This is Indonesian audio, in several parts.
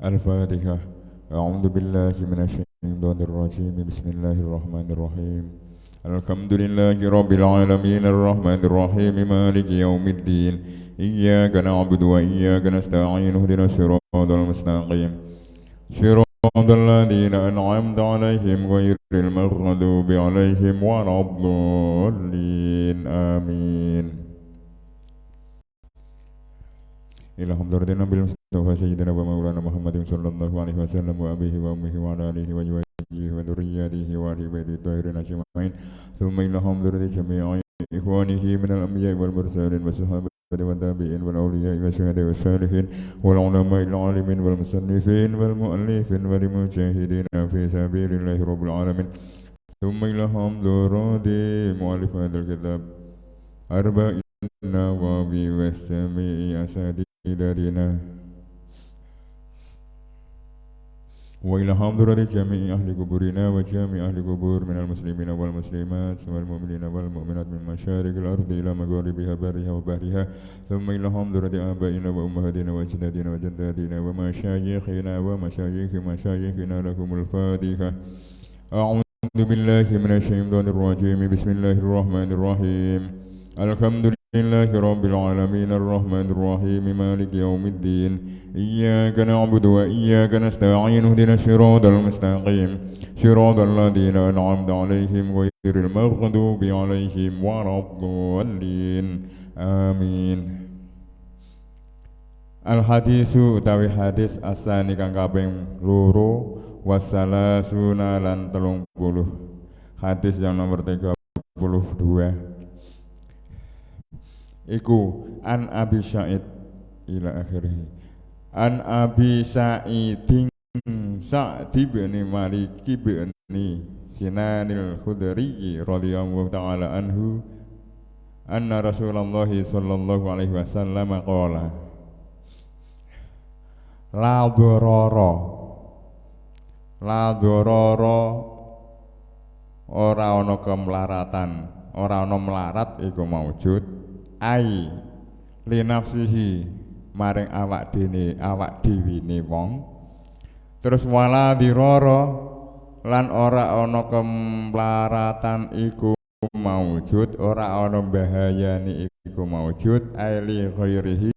الفاتحة. أعوذ بالله من الشيطان الرجيم. بسم الله الرحمن الرحيم. الحمد لله رب العالمين الرحمن الرحيم مالك يوم الدين. إياك نعبد وإياك نستعين اهدنا الصراط المستقيم صراط الذين أنعمت عليهم غير المغضوب عليهم ولا الضالين آمين. إلى حضرة النبي المصطفى سيدنا ومولانا محمد صلى الله عليه وسلم وأبيه وأمه وعلى آله وزوجه وذرياته وآل بيته الطاهرين أجمعين. ثم إلى حضرة جميع إخوانه من الأنبياء والمرسلين والصحابة والتابعين والأولياء والشهداء والصالحين والعلماء العالمين والمصنفين والمؤلفين والمجاهدين في سبيل الله رب العالمين. ثم إلى حضرة مؤلف هذا الكتاب أربعين النووي والسميع أساتذتنا وإلى حضرة جميع أهل قبورنا وجميع أهل قبور من المسلمين والمسلمات والمؤمنين والمؤمنات من مشارق الأرض إلى مغاربها برها وبحرها. ثم إلى حضرة آبائنا وأمهاتنا وأجدادنا وجداتنا ومشايخنا ومشايخ مشايخنا لهم الفاتحة. أعوذ بالله من الشيطان الرجيم. بسم الله الرحمن الرحيم. الحمد لله رب العالمين الرحمن الرحيم مالك يوم الدين. إياك نعبد وإياك نستعين اهدنا الصراط المستقيم صراط الذين أنعمت عليهم غير المغضوب عليهم ولا الضالين آمين. Al-hadisu utawi hadis asani kang kaping loro wasalasuna lan 30. Hadis yang nomor 32 iku an Abi Sa'id ila akhirih. An Abi Sa'idin Sa'di bin Malik bin Sinanil Khudri radhiyallahu ta'ala anhu anna Rasulullah sallallahu alaihi wasallam qala la dororo ora ana kemlaratan, ora ana melarat iku maujud ai li nafsihi maring awak dhewe wong. Terus wala diroro lan ora ana kemlaratan iku maujud, ora ana bahayane iku maujud ai li ghairihi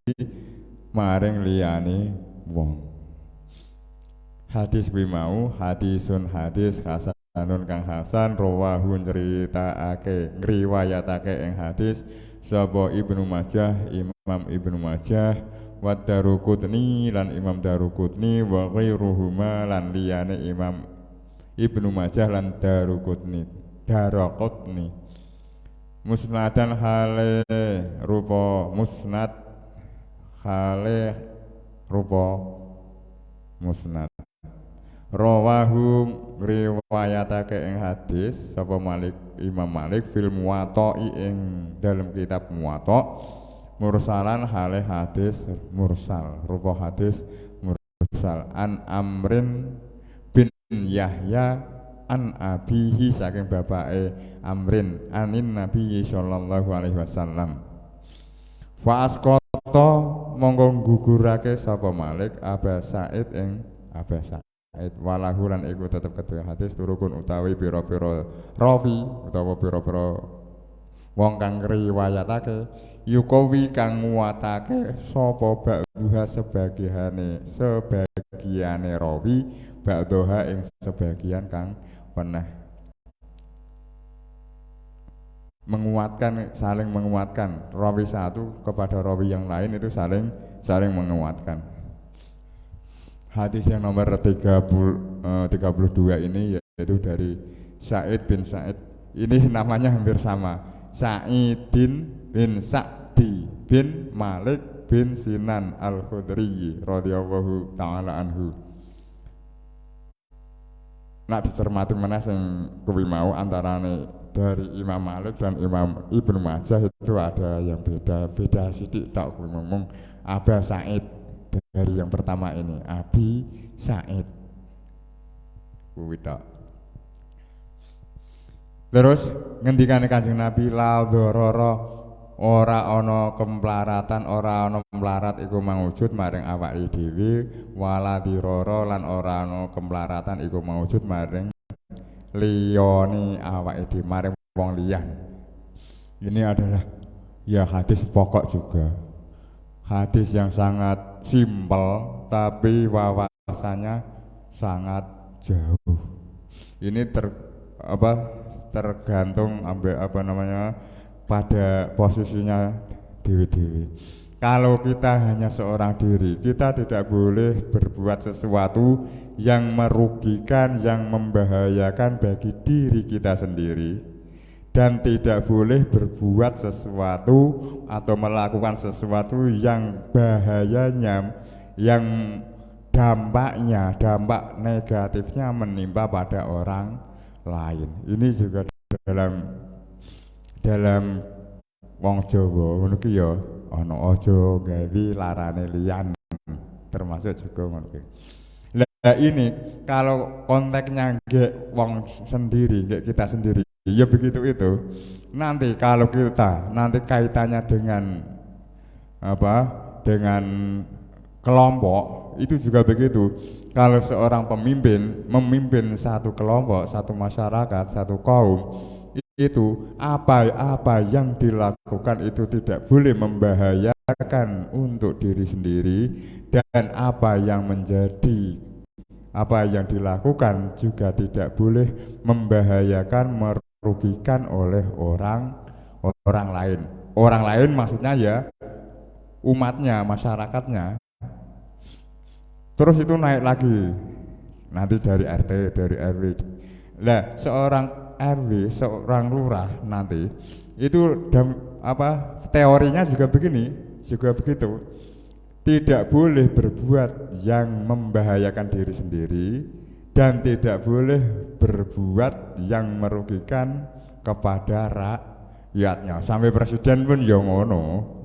maring liyane wong. Hadis mau hadisun hadis hasanun kang hasan rawahu nyritakake ngriwayatake ing hadis sapa Ibnu Majah, Imam Ibnu Majah wa Daruqutni lan Imam Daruqutni wa ghairuhuma lan liyane Imam Ibnu Majah lan Daruqutni musnadan hale rupa musnad hale rupa musnad. Rawahu riwayatake ing hadis sapa Malik, Imam Malik fil Muwatta'i ing dalam kitab Muwatta mursalan hale hadis mursal, rupa hadis mursal an Amrin bin Yahya an abihi saking bapake Amrin anin Nabi sallallahu alaihi wasallam. Fa asqata monggo gugurake sapa Malik Aba Sa'id ing Aba Sa'id walahu lan iku tetep kedua hadis turukun utawi pira-pira rawi utawa pira-pira wong kang riwayatake yukawi kang nguatake sapa ba'duha sebagiane rawi ba'daha ing sebagian kang weneh menguatkan, saling menguatkan rawi satu kepada rawi yang lain itu saling menguatkan. Hadis yang nomor 32 ini yaitu dari Sa'id bin Sa'id. Ini namanya hampir sama. Sa'idin bin Sa'di bin Malik bin Sinan Al-Khudri radhiyallahu ta'ala anhu. Nak dicermati mana sing kuwi mau antarane dari Imam Malik dan Imam Ibnu Majah itu ada yang beda sithik tak kuwi ngomong Aba Sa'id. Dari yang pertama ini Abi Sa'id kuwi tok. Terus ngendikane Kanjeng Nabi la dororo ora ana kemplaratan, ora ana mlarat iku maujud maring awake dhewe, wala dirara lan ora ana kemplaratan iku maujud maring liyane awake dhewe, maring wong liyan. Ini adalah ya hadis pokok juga. Hadis yang sangat simpel tapi wawasannya sangat jauh. Ini tergantung pada posisinya dewi-dewi. Kalau kita hanya seorang diri, kita tidak boleh berbuat sesuatu yang merugikan, yang membahayakan bagi diri kita sendiri, dan tidak boleh berbuat sesuatu atau melakukan sesuatu yang bahayanya, yang dampak negatifnya menimpa pada orang lain. Ini juga dalam wong Jawa ngono ki ya ana aja gawe larane liyan, termasuk juga ngono ki. Lah ini kalau konteksnya nggak wong sendiri, nggak kita sendiri, ya begitu itu. Nanti kalau kita kaitannya dengan dengan kelompok, itu juga begitu. Kalau seorang pemimpin memimpin satu kelompok, satu masyarakat, satu kaum, itu apa yang dilakukan itu tidak boleh membahayakan untuk diri sendiri, dan apa yang dilakukan juga tidak boleh membahayakan, merugikan oleh orang lain. Orang lain maksudnya ya umatnya, masyarakatnya. Terus itu naik lagi nanti dari RT, dari RW. Nah, seorang RW, seorang lurah nanti itu teorinya juga begitu. Tidak boleh berbuat yang membahayakan diri sendiri, dan tidak boleh berbuat yang merugikan kepada rakyatnya. Sampai presiden pun ya ngono.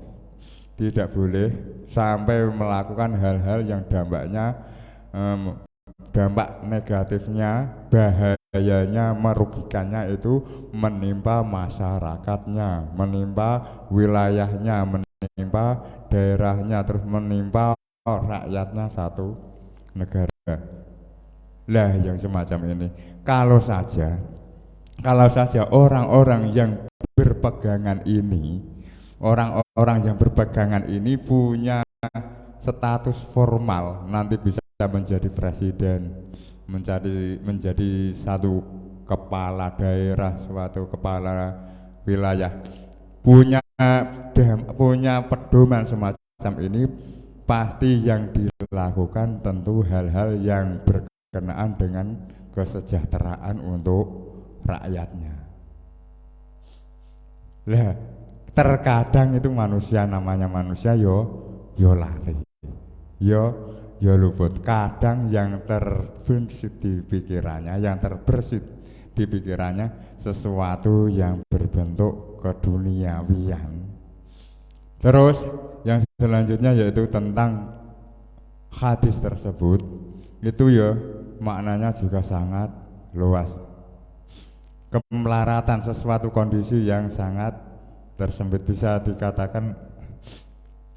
Tidak boleh sampai melakukan hal-hal yang dampak negatifnya, bahayanya, merugikannya itu menimpa masyarakatnya, menimpa wilayahnya, menimpa daerahnya, terus menimpa rakyatnya satu negara. Lah yang semacam ini, kalau saja orang-orang yang berpegangan ini, orang-orang yang berpegangan ini punya status formal, nanti bisa menjadi presiden, menjadi satu kepala daerah, suatu kepala wilayah, punya pedoman semacam ini, pasti yang dilakukan tentu hal-hal yang berkenaan dengan kesejahteraan untuk rakyatnya. Lah terkadang itu namanya manusia yo lali, yo luput. Kadang yang terbersit di pikirannya, sesuatu yang berbentuk keduniawian. Terus yang selanjutnya yaitu tentang hadis tersebut, itu ya maknanya juga sangat luas. Kemelaratan sesuatu kondisi yang sangat tersempit, bisa dikatakan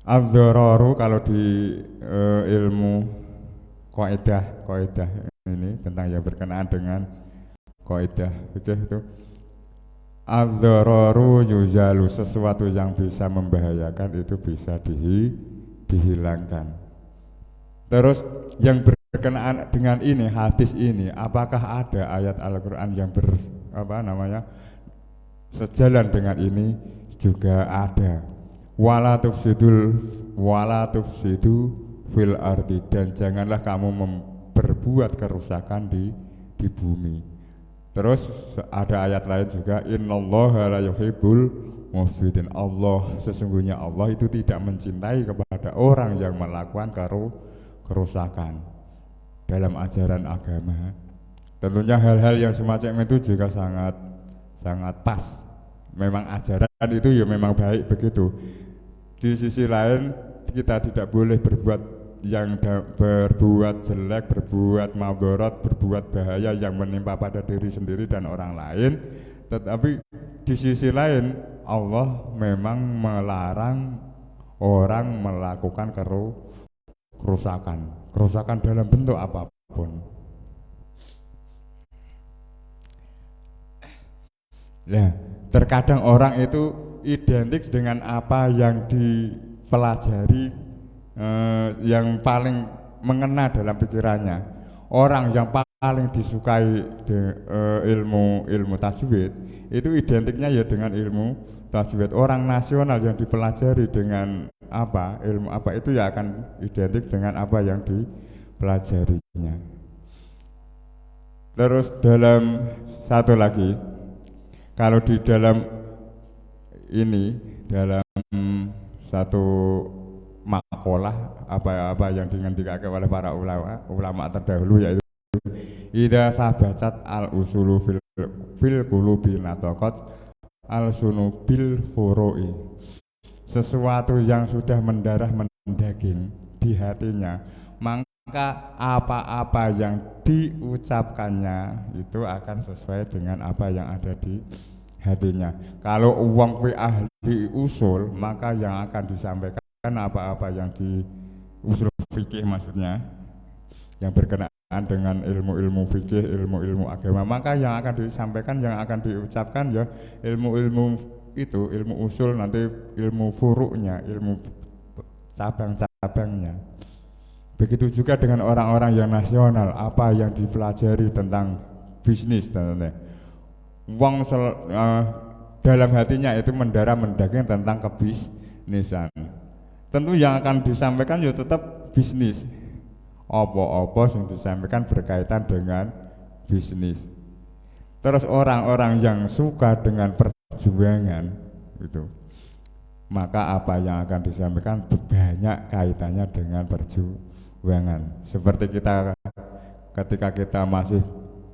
ad-dhararu kalau di ilmu kaidah ini tentang yang berkenaan dengan kaidah itu ad-dhararu yuzalu, sesuatu yang bisa membahayakan itu bisa dihilangkan. Terus yang berkenaan dengan ini, hadis ini, apakah ada ayat Al-Qur'an yang sejalan dengan ini? Juga ada. Wala tufsidu fil ardi, dan janganlah kamu berbuat kerusakan di bumi. Terus ada ayat lain juga, innallaha la yuhibbul mufsidin, sesungguhnya Allah itu tidak mencintai kepada orang yang melakukan kerusakan dalam ajaran agama. Tentunya hal-hal yang semacam itu juga sangat pas. Memang ajaran itu ya memang baik begitu. Di sisi lain kita tidak boleh berbuat jelek, berbuat madharat, berbuat bahaya yang menimpa pada diri sendiri dan orang lain. Tetapi di sisi lain Allah memang melarang orang melakukan kerusakan dalam bentuk apapun. Nah, terkadang orang itu identik dengan apa yang dipelajari, yang paling mengena dalam pikirannya. Orang yang paling disukai ilmu tajwid itu identiknya ya dengan ilmu tajwid. Orang nasional yang dipelajari dengan ilmu apa itu ya akan identik dengan apa yang dipelajarinya. Terus dalam satu lagi, kalau di dalam satu makalah apa yang dingendikake oleh para ulama terdahulu, yaitu idza sabatat al usulu fil qulubi nataqat al sunubil furu'i. Sesuatu yang sudah mendarah mendaging di hatinya, maka apa-apa yang diucapkannya itu akan sesuai dengan apa yang ada di hatinya. Kalau uang kuwi ahli usul, maka yang akan disampaikan apa-apa yang di usul fikih, maksudnya yang berkenaan dengan ilmu-ilmu fikih, ilmu-ilmu agama, maka yang akan disampaikan, yang akan diucapkan ya ilmu-ilmu itu, ilmu usul, nanti ilmu furu'nya, ilmu cabang-cabangnya. Begitu juga dengan orang-orang yang nasional, apa yang dipelajari tentang bisnis dan uang dalam hatinya itu mendarah mendaging tentang kebisnisan. Tentu yang akan disampaikan ya tetap bisnis. Apa-apa yang disampaikan berkaitan dengan bisnis. Terus orang-orang yang suka dengan perjuangan itu, maka apa yang akan disampaikan banyak kaitannya dengan perjuangan. Seperti kita ketika kita masih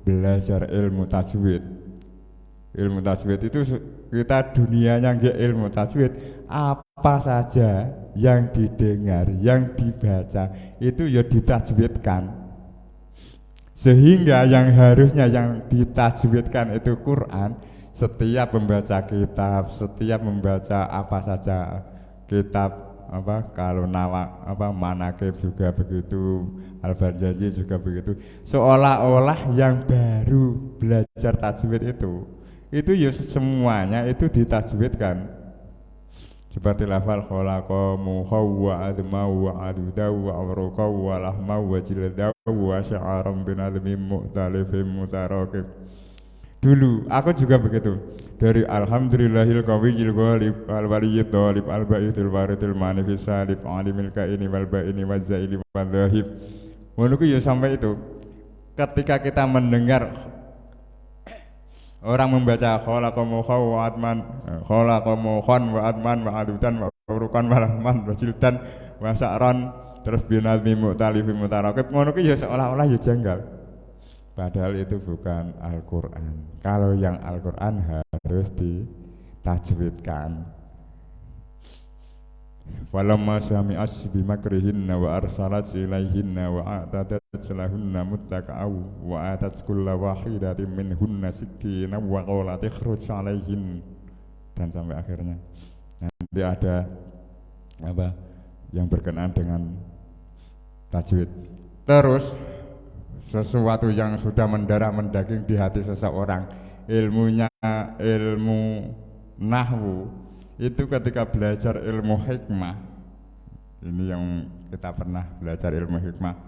belajar ilmu tajwid itu kita dunianya nggak ilmu tajwid, apa saja yang didengar, yang dibaca itu ya ditajwidkan, sehingga yang harusnya yang ditajwidkan itu Quran. Setiap membaca kitab, setiap membaca apa saja kitab, kalau manakib juga begitu, Al-Barjaji juga begitu, seolah-olah yang baru belajar tajwid itu ya semuanya itu ditajwidkan. Seperti lafal khalaqa muhawwa adma wa aduda wa awraqa wa lahma wa jilda wa sya'aram bin admi mu'talifim mutarakib. Dulu aku juga begitu, dari alhamdulillahil qawiyil ghalib al waliyyid dhalib al ba'ithil waridil manifis salib alimil kaini wal ba'ini wazzaili wal dhahib. Menurutku ya sampai itu, ketika kita mendengar orang membaca khalaqamu wa atman, khalaqamu khan wa atman wa adudan wa urukan wa rahman wa jildan wa sa'ran, terus binazmi mu'talifim mutarakib, menurutku ya seolah-olah ya janggal. Padahal itu bukan Al-Quran. Kalau yang Al-Quran harus ditajwidkan. Falamma sami'as bimakrihinna wa arsalat ilaihinna wa a'tadat lahunna muttaqa'aw wa atat kulla wahidatin minhunna sikina wa qalat ikhruj alaihin, dan sampai akhirnya. Nanti ada yang berkenaan dengan tajwid. Terus sesuatu yang sudah mendarah mendaging di hati seseorang, ilmunya ilmu nahwu, itu ketika belajar ilmu hikmah, ini yang kita pernah belajar ilmu hikmah,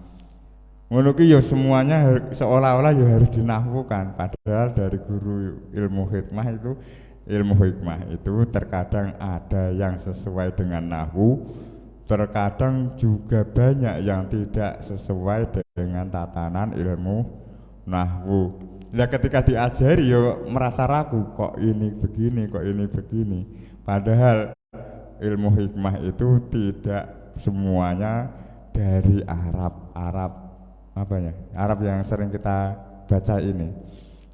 menurutku ya semuanya seolah-olah ya harus dinahwukan. Padahal dari guru ilmu hikmah itu terkadang ada yang sesuai dengan nahwu, terkadang juga banyak yang tidak sesuai dengan tatanan ilmu nahwu. Nah, ketika diajari ya merasa ragu, kok ini begini, kok ini begini. Padahal ilmu hikmah itu tidak semuanya dari Arab yang sering kita baca ini.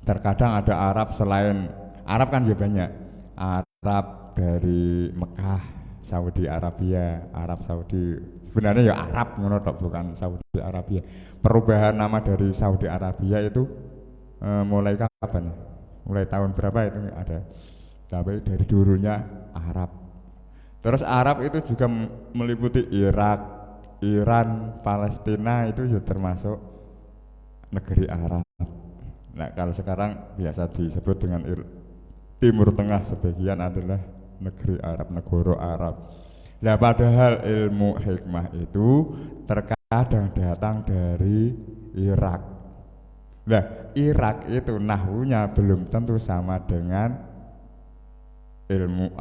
Terkadang ada Arab selain Arab, kan ya banyak. Arab dari Mekah, Saudi Arabia, Arab Saudi, sebenarnya ya Arab menurut, bukan Saudi Arabia. Perubahan nama dari Saudi Arabia itu mulai kapan? mulai tahun berapa itu ada, tapi dari dulunya Arab. Terus Arab itu juga meliputi Irak, Iran, Palestina, itu juga termasuk negeri Arab. Nah kalau sekarang biasa disebut dengan Timur Tengah sebagian adalah negeri Arab, negara Arab. Nah padahal ilmu hikmah itu terkadang datang dari Irak. Nah Irak itu nahwunya belum tentu sama dengan ilmu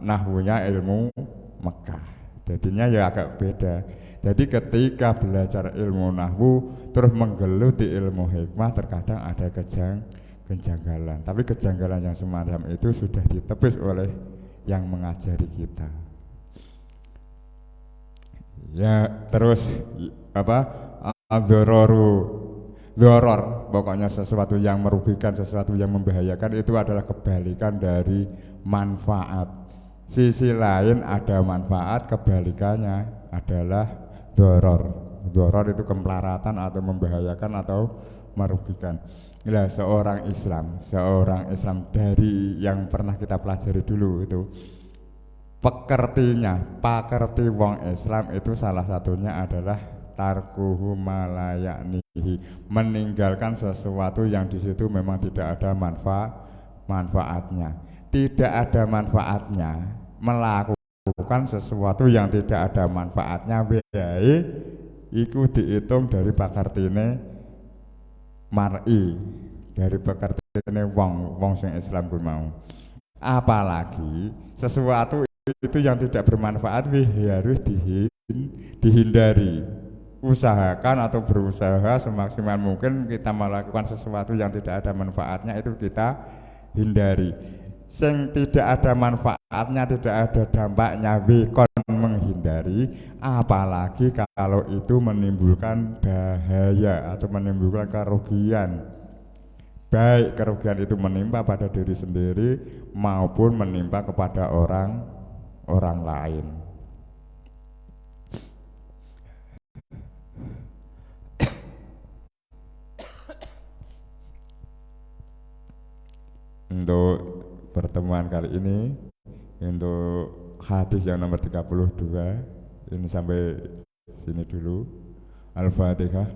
nahwunya ilmu Mekah. Jadinya ya agak beda. Jadi ketika belajar ilmu nahwu terus menggeluti ilmu hikmah, terkadang ada kejanggalan. Tapi kejanggalan yang semacam itu sudah ditepis oleh yang mengajari kita. Ya terus apa? Doror, pokoknya sesuatu yang merugikan, sesuatu yang membahayakan, itu adalah kebalikan dari manfaat. Sisi lain ada manfaat, kebalikannya adalah doror. Doror itu kemelaratan atau membahayakan atau merugikan. Nah, seorang Islam dari yang pernah kita pelajari dulu itu, pakerti wong Islam itu salah satunya adalah tarkuhu malayaknihi, meninggalkan sesuatu yang di situ memang tidak ada manfaatnya. Tidak ada manfaatnya, melakukan sesuatu yang tidak ada manfaatnya wae iku dihitung dari pakartine mar'i, dari pakartine wong sing Islam ku mau. Apalagi sesuatu itu yang tidak bermanfaat harus dihindari. Usahakan atau berusaha semaksimal mungkin kita melakukan sesuatu yang tidak ada manfaatnya itu kita hindari. Sing tidak ada manfaatnya, tidak ada dampaknya, kon menghindari, apalagi kalau itu menimbulkan bahaya atau menimbulkan kerugian, baik kerugian itu menimpa pada diri sendiri maupun menimpa kepada orang lain. Untuk pertemuan kali ini, untuk hadis yang nomor 32 ini sampai sini dulu. Al-Fatihah.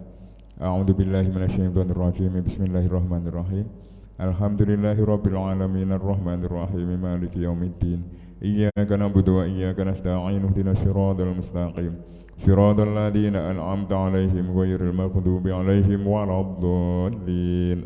A'udzubillahi minasyaitonirrajim. Bismillahirrahmanirrahim. Alhamdulillahirabbil alamin arrahmanirrahim maliki yaumiddin. Iyyaka na'budu wa iyyaka nasta'in ihdinas siratal mustaqim. Siratal ladzina an'amta 'alaihim ghairil maghdubi 'alaihim waladdallin.